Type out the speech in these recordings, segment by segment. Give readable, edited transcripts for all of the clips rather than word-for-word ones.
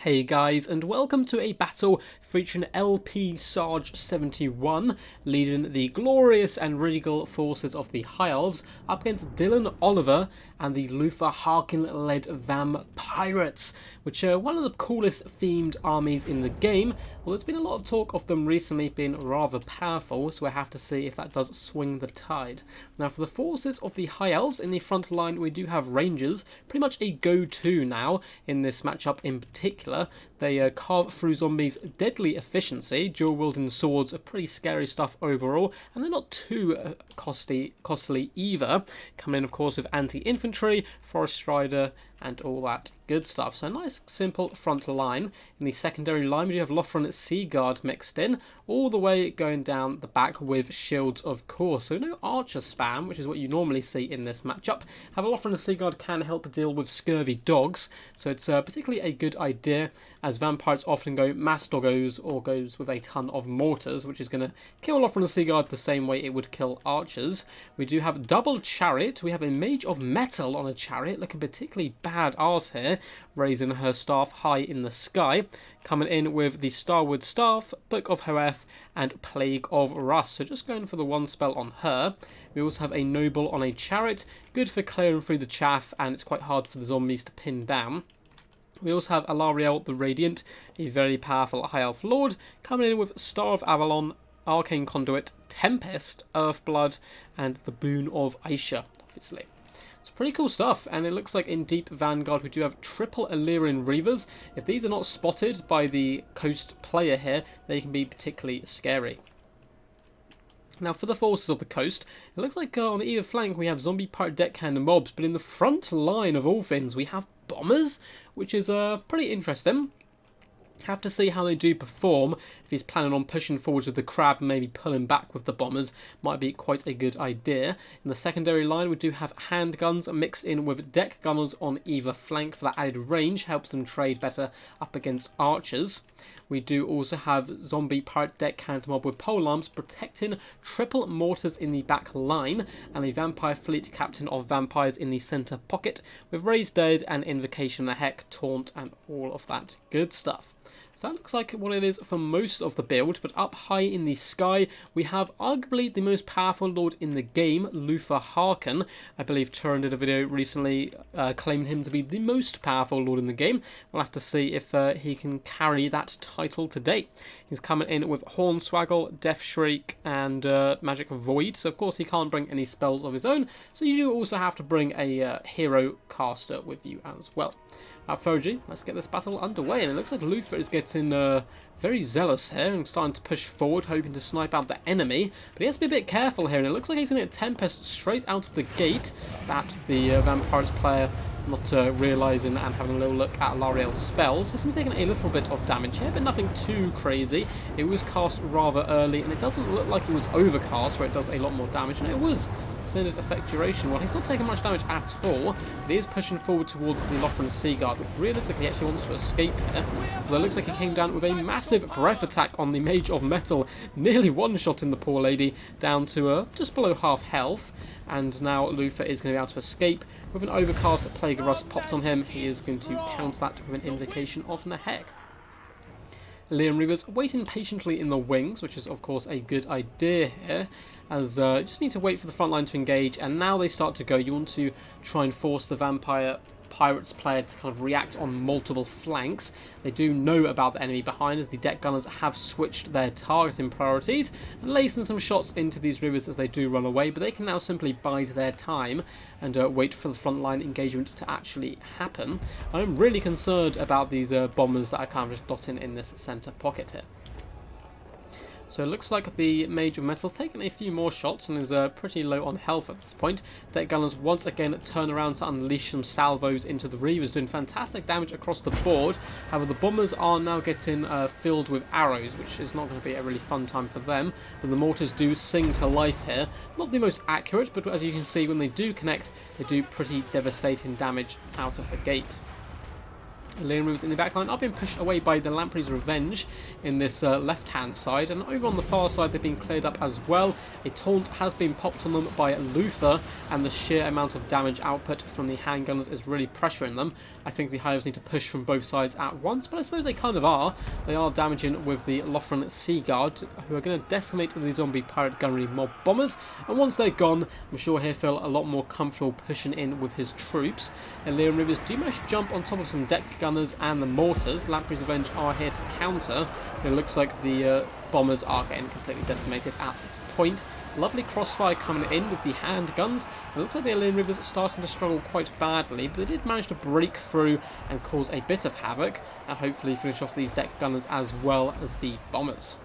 Hey guys, and welcome to a battle featuring LP Sarge 71 leading the glorious and regal forces of the High Elves up against Dylan Oliver and the Luthor Harkin-led Vampirates, which are one of the coolest themed armies in the game. Well, there's been a lot of talk of them recently being rather powerful, so I have to see if that does swing the tide. Now, for the forces of the High Elves in the front line, we do have Rangers, pretty much a go-to now in this matchup in particular. They carve through zombies' deadly efficiency. Dual-wielding swords are pretty scary stuff overall, and they're not too costly either. Coming in, of course, with anti-infantry, forest strider, and all that good stuff. So a nice, simple front line. In the secondary line, we do have Luthor and Seaguard mixed in, all the way going down the back with shields, of course. So no archer spam, which is what you normally see in this matchup. However, Luthor and Seaguard can help deal with scurvy dogs, so it's particularly a good idea, as vampires often go mass doggos or goes with a ton of mortars, which is going to kill Luthor and Seaguard the same way it would kill archers. We do have double chariot. We have a mage of metal on a chariot, looking particularly badass here, raising her staff high in the sky. Coming in with the Starwood Staff, Book of Hoeth, and Plague of Rust. So just going for the one spell on her. We also have a noble on a chariot, good for clearing through the chaff, and it's quite hard for the zombies to pin down. We also have Alariel the Radiant, a very powerful High Elf Lord, coming in with Star of Avalon, Arcane Conduit, Tempest, Earthblood, and the Boon of Aisha, obviously. It's pretty cool stuff, and it looks like in Deep Vanguard we do have triple Illyrian Reavers. If these are not spotted by the Coast player here, they can be particularly scary. Now, for the forces of the coast, it looks like on either flank we have zombie pirate deckhand and mobs, but in the front line of all things we have bombers, which is pretty interesting. Have to see how they do perform. If he's planning on pushing forwards with the crab and maybe pulling back with the bombers, might be quite a good idea. In the secondary line, we do have handguns mixed in with deck gunners on either flank for that added range, helps them trade better up against archers. We do also have zombie pirate deckhand mob with polearms protecting triple mortars in the back line, and a vampire fleet captain of vampires in the centre pocket with Raise Dead and Invocation of the Heck, Taunt, and all of that good stuff. So that looks like what it is for most of the build, but up high in the sky we have arguably the most powerful lord in the game, Luthor Harkin. I believe Turin did a video recently claiming him to be the most powerful lord in the game. We'll have to see if he can carry that title today. He's coming in with Hornswaggle, Death Shriek, and Magic Void, so of course he can't bring any spells of his own, so you do also have to bring a hero caster with you as well. Fergie, let's get this battle underway, and it looks like Luthor is getting very zealous here and starting to push forward, hoping to snipe out the enemy, but he has to be a bit careful here, and it looks like he's going to get Tempest straight out of the gate. Perhaps the Vampires player not realising and having a little look at Lariel's spells. So he's taking a little bit of damage here, but nothing too crazy. It was cast rather early, and it doesn't look like it was overcast, where it does a lot more damage, and it was extended effect duration. Well, he's not taking much damage at all, but he is pushing forward towards the Luthor and Seaguard, which realistically actually wants to escape here. Although it looks like he came down with a massive breath attack on the Mage of Metal, nearly one-shotting the poor lady down to just below half health. And now Luthor is going to be able to escape. With an overcast Plague of Rust popped on him, he is going to counter that with an Invocation of Nehek. Liam Reavers waiting patiently in the wings, which is of course a good idea here, as you just need to wait for the front line to engage, and now they start to go. You want to try and force the Pirates player to kind of react on multiple flanks. They do know about the enemy behind, as the deck gunners have switched their targeting priorities and lacing some shots into these rivers as they do run away, but they can now simply bide their time and wait for the frontline engagement to actually happen. I'm really concerned about these bombers that are kind of just dotting in this centre pocket here. So it looks like the Mage of Metal has taken a few more shots and is pretty low on health at this point. Deck Gunners once again turn around to unleash some salvos into the Reavers, doing fantastic damage across the board. However, the Bombers are now getting filled with arrows, which is not going to be a really fun time for them. And the Mortars do sing to life here. Not the most accurate, but as you can see, when they do connect, they do pretty devastating damage out of the gate. Lane moves in the backline are being pushed away by the Lamprey's Revenge in this left-hand side, and over on the far side they've been cleared up as well. A taunt has been popped on them by Luthor, and the sheer amount of damage output from the handgunners is really pressuring them. I think the Hives need to push from both sides at once, but I suppose they kind of are. They are damaging with the Lothran Sea Guard, who are going to decimate the zombie pirate gunnery mob bombers, and once they're gone, I'm sure he'll feel a lot more comfortable pushing in with his troops. And Leon Rivers do manage to jump on top of some deck gunners and the mortars. Lamprey's Revenge are here to counter. It looks like the bombers are getting completely decimated at this point. Lovely crossfire coming in with the handguns. It looks like the Alien Rivers are starting to struggle quite badly, but they did manage to break through and cause a bit of havoc, and hopefully finish off these deck gunners as well as the bombers.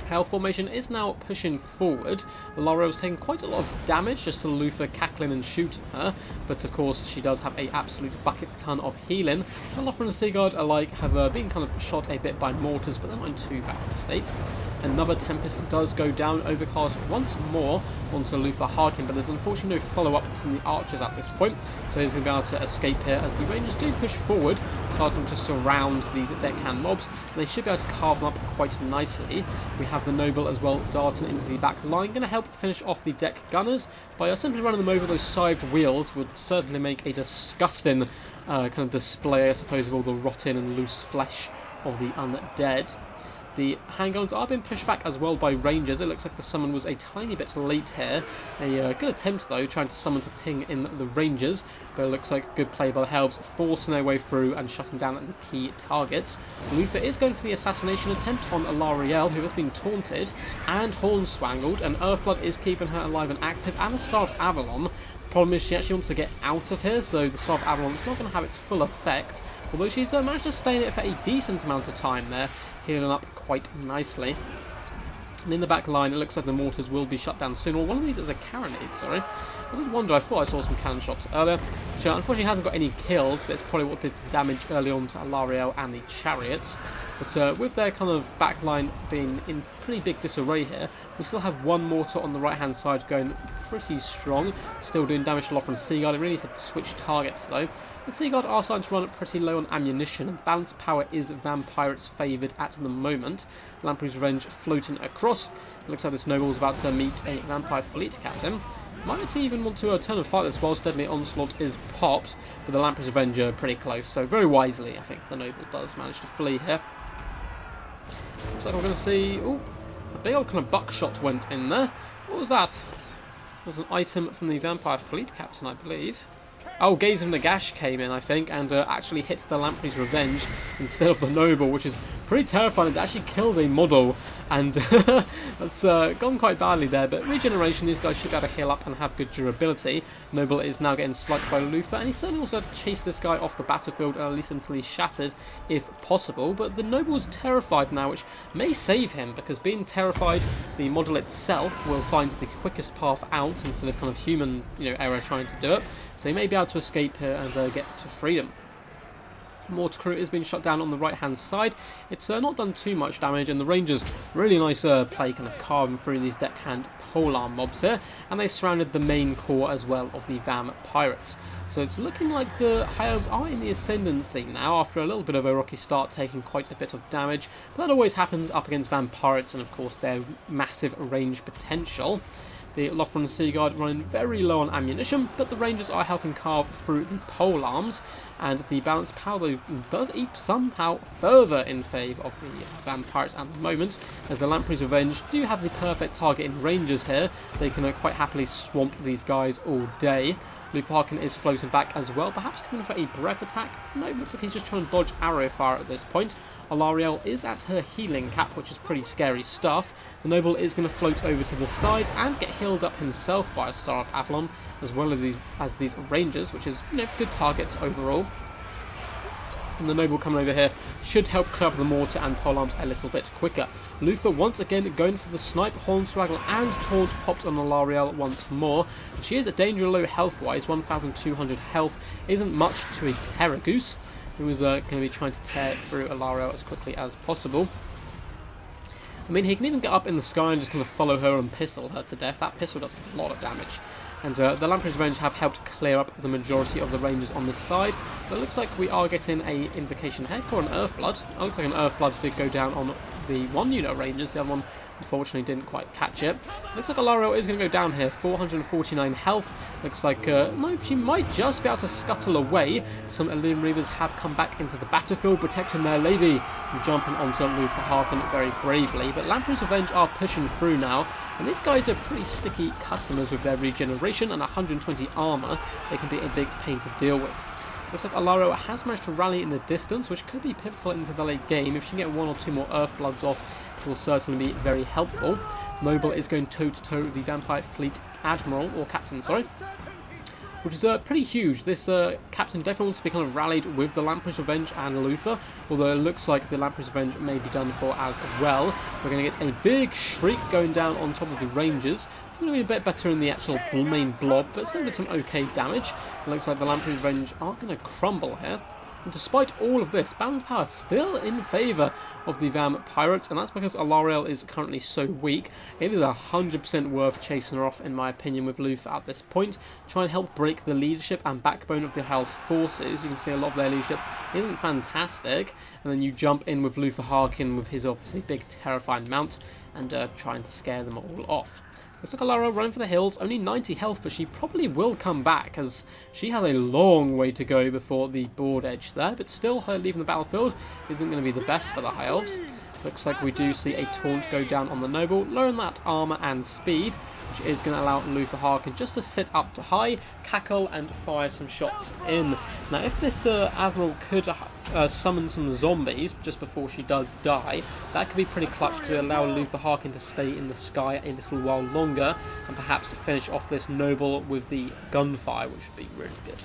Hell Formation is now pushing forward. L'Oreal's taking quite a lot of damage just to Luthor cackling and shooting her, but of course she does have a absolute bucket ton of healing. The Lothran and Sea Guard alike have been kind of shot a bit by mortars, but they're not in too bad a state. Another Tempest does go down, overcast once more onto Luthor Harkin, but there's unfortunately no follow-up from the archers at this point, so he's going to be able to escape here as the Rangers do push forward, starting to surround these deckhand mobs, and they should be able to carve them up quite nicely. We have the Noble as well darting into the back line, going to help finish off the deck gunners by simply running them over. Those scythed wheels would certainly make a disgusting kind of display, I suppose, of all the rotten and loose flesh of the undead. The handguns are being pushed back as well by Rangers. It looks like the summon was a tiny bit late here. A good attempt though, trying to summon to ping in the Rangers, but it looks like good play by the Elves, forcing their way through and shutting down the key targets. Luthor is going for the assassination attempt on Alarielle, who has been taunted and hornswangled, and Earthblood is keeping her alive and active, and the Star of Avalon. The problem is she actually wants to get out of here, so the Star of Avalon is not going to have its full effect, although she's managed to stay in it for a decent amount of time there, healing up quite nicely. And in the back line, it looks like the mortars will be shut down soon. Or one of these is a carronade, sorry. I did wonder, I thought I saw some cannon shots earlier. Which unfortunately hasn't got any kills, but it's probably what did the damage early on to Alarielle and the chariots. But with their kind of back line being in pretty big disarray here, we still have one mortar on the right hand side going pretty strong. Still doing damage to Lothran Sea Guard. It really needs to switch targets though. The Sea Guard are starting to run pretty low on ammunition, and balance power is Vampirates favoured at the moment. Lamprey's Revenge floating across. It looks like this Noble is about to meet a Vampire Fleet Captain. Might even want to turn and fight this whilst Deadly Onslaught is popped, but the Lamprey's Revenge are pretty close, so very wisely I think the Noble does manage to flee here. Looks like we're going to see... Ooh, a big old kind of buckshot went in there. What was that? It was an item from the Vampire Fleet Captain, I believe. Oh, Gaze of Nagash came in, I think, and actually hit the Lamprey's Revenge instead of the Noble, which is pretty terrifying. It actually killed a model, and that's gone quite badly there. But regeneration, these guys should be able to heal up and have good durability. Noble is now getting slugged by Luthor, and he certainly also chased this guy off the battlefield, at least until he's shattered, if possible. But the Noble's terrified now, which may save him, because being terrified, the model itself will find the quickest path out instead of kind of human, error trying to do it. So he may be able to escape here and get to freedom. Mortar crew is being shot down on the right hand side. It's not done too much damage, and the Rangers really nice play kind of carving through these deckhand polearm mobs here, and they've surrounded the main core as well of the Vampirates. So it's looking like the High Elves are in the ascendancy now after a little bit of a rocky start, taking quite a bit of damage, but that always happens up against Vampirates and of course their massive range potential. The Lothran Sea Guard running very low on ammunition, but the Rangers are helping carve through the polearms, and the balance power though does eke somehow further in favour of the Vampires at the moment, as the Lamprey's Revenge do have the perfect target in Rangers here. They can quite happily swamp these guys all day. Luthor Harkin is floating back as well, perhaps coming for a breath attack. No, looks like he's just trying to dodge arrow fire at this point. Alarielle is at her healing cap, which is pretty scary stuff. The Noble is going to float over to the side and get healed up himself by a Star of Avalon, as well as these Rangers, which is good targets overall. And the Noble coming over here should help clear up the mortar and polearms a little bit quicker. Luthor once again going for the snipe, Hornswaggle and Taunt popped on Alarielle once more. She is a danger low health wise, 1200 health isn't much to a Terragoose, who is going to be trying to tear through Alarielle as quickly as possible. I mean, he can even get up in the sky and just kind of follow her and pistol her to death. That pistol does a lot of damage. And the Lamprey's Revenge have helped clear up the majority of the Rangers on this side. But it looks like we are getting a Invocation Heck or an Earthblood. It looks like an Earthblood did go down on the one unit of Rangers. The other one unfortunately didn't quite catch it. Looks like Alarielle is going to go down here. 449 health. Looks like, no, she might just be able to scuttle away. Some Illusion Reavers have come back into the battlefield, protecting their lady. And jumping onto Luthor Harkin very bravely. But Lamprey's Revenge are pushing through now. And these guys are pretty sticky customers with their regeneration and 120 armor. They can be a big pain to deal with. Looks like Alarielle has managed to rally in the distance, which could be pivotal into the late game. If she can get 1 or 2 more Earthbloods off, it will certainly be very helpful. Noble is going toe-to-toe with the Vampire Fleet Admiral, or Captain, sorry, which is pretty huge. This Captain definitely wants to be kind of rallied with the Lamprey's Revenge and Luthor, although it looks like the Lamprey's Revenge may be done for as well. We're going to get a big Shriek going down on top of the Rangers. It's going to be a bit better in the actual main blob, but still with some okay damage. It looks like the Lamprey's Revenge are going to crumble here. And despite all of this, balance power still in favour of the Vampirates, and that's because Alarielle is currently so weak. It is 100% worth chasing her off, in my opinion, with Luthor at this point. Try and help break the leadership and backbone of the Hell's forces. You can see a lot of their leadership isn't fantastic. And then you jump in with Luthor Harkin with his obviously big terrifying mount and try and scare them all off. Looks like Alarielle running for the hills, only 90 health, but she probably will come back, as she has a long way to go before the board edge there, but still her leaving the battlefield isn't going to be the best for the High Elves. Looks like we do see a taunt go down on the Noble, lowering that armour and speed, which is going to allow Luthor Harkin just to sit up to high, cackle and fire some shots in. Now if this Admiral could summon some zombies just before she does die, that could be pretty clutch to allow Luthor Harkin to stay in the sky a little while longer and perhaps finish off this Noble with the gunfire, which would be really good.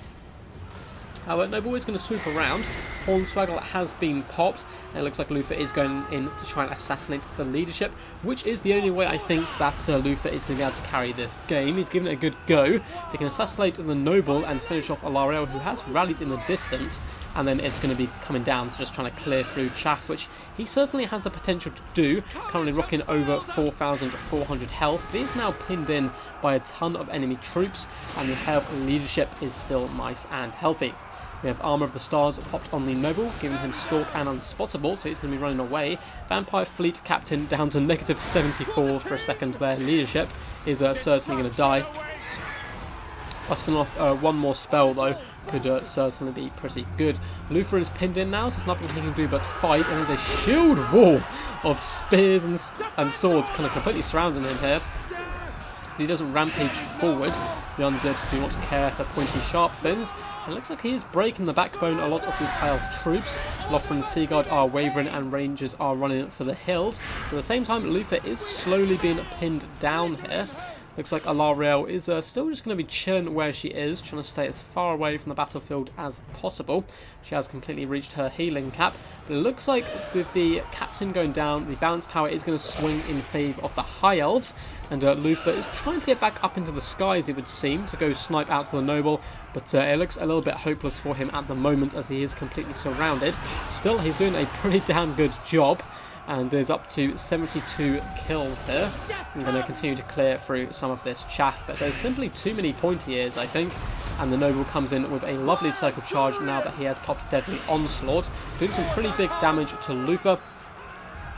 However, Noble is going to swoop around. Hornswaggle has been popped, and it looks like Luthor is going in to try and assassinate the leadership, which is the only way I think that Luthor is going to be able to carry this game. He's given it a good go. They can assassinate the Noble and finish off Alarielle, who has rallied in the distance, and then it's going to be coming down to just trying to clear through Chaff, which he certainly has the potential to do, currently rocking over 4,400 health. But he's now pinned in by a ton of enemy troops, and the health leadership is still nice and healthy. We have Armour of the Stars popped on the Noble, giving him Stalk and Unspottable, so he's going to be running away. Vampire Fleet Captain down to negative 74 for a second there. Leadership is certainly going to die. Busting off one more spell, though, could certainly be pretty good. Luthor is pinned in now, so there's nothing he can do but fight, and there's a shield wall of spears and swords kind of completely surrounding him here. He doesn't rampage forward. The undead do not care for pointy sharp fins. It looks like he is breaking the backbone of lots of these High Elf troops. Lothar and Seaguard are wavering and Rangers are running for the hills. But at the same time, Luthor is slowly being pinned down here. Looks like Alarielle is still just going to be chilling where she is, trying to stay as far away from the battlefield as possible. She has completely reached her healing cap. But it looks like with the Captain going down, the balance power is going to swing in favour of the High Elves. And Luthor is trying to get back up into the skies, it would seem, to go snipe out to the Noble. But it looks a little bit hopeless for him at the moment, as he is completely surrounded. Still, he's doing a pretty damn good job. And there's up to 72 kills here. I'm going to continue to clear through some of this chaff, but there's simply too many pointy ears, I think. And the Noble comes in with a lovely circle charge now that he has popped Deadly Onslaught, doing some pretty big damage to Luthor,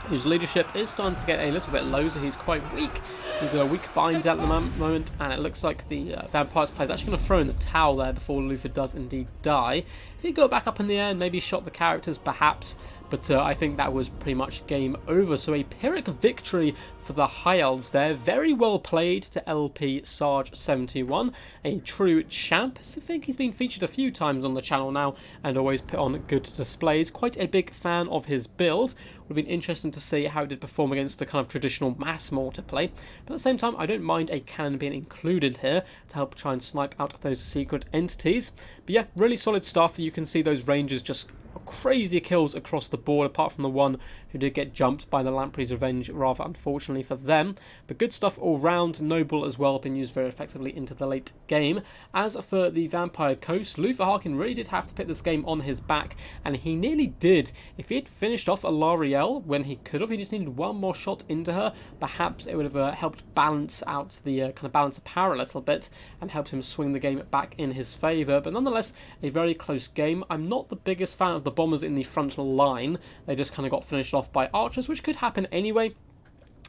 whose leadership is starting to get a little bit low, so he's quite weak. He's a weak bind at the moment, and it looks like the Vampires player is actually going to throw in the towel there before Luthor does indeed die. If he got back up in the air and maybe shot the characters, perhaps, but I think that was pretty much game over. So a Pyrrhic victory for the High Elves there. Very well played to LP Sarge 71. A true champ. I think he's been featured a few times on the channel now and always put on good displays. Quite a big fan of his build. Would have been interesting to see how it did perform against the kind of traditional mass mortar play. But at the same time, I don't mind a cannon being included here to help try and snipe out those secret entities. But yeah, really solid stuff. You can see those Rangers just crazy kills across the board, apart from the one who did get jumped by the Lamprey's Revenge, rather unfortunately for them. But good stuff all round. Noble as well, been used very effectively into the late game. As for the Vampire Coast, Luthor Harkin really did have to put this game on his back, and he nearly did. If he had finished off Alarielle when he could have, he just needed one more shot into her, perhaps it would have helped balance out the kind of balance of power a little bit and helped him swing the game back in his favour. But nonetheless, a very close game. I'm not the biggest fan of the bombers in the front line. They just kind of got finished off by archers, which could happen anyway.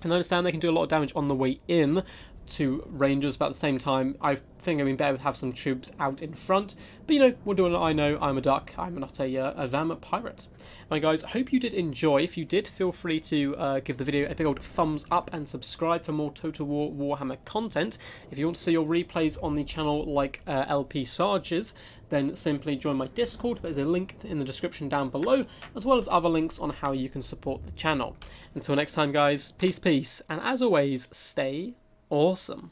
And I understand they can do a lot of damage on the way in to Rangers, but at the same time, I think it'd be better to have some troops out in front. But you know, we'll do what I know. I'm a duck. I'm not a vampire. Alright guys, I hope you did enjoy. If you did, feel free to give the video a big old thumbs up and subscribe for more Total War Warhammer content. If you want to see your replays on the channel like LP Sarges, then simply join my Discord. There's a link in the description down below, as well as other links on how you can support the channel. Until next time guys, peace, and as always, stay awesome.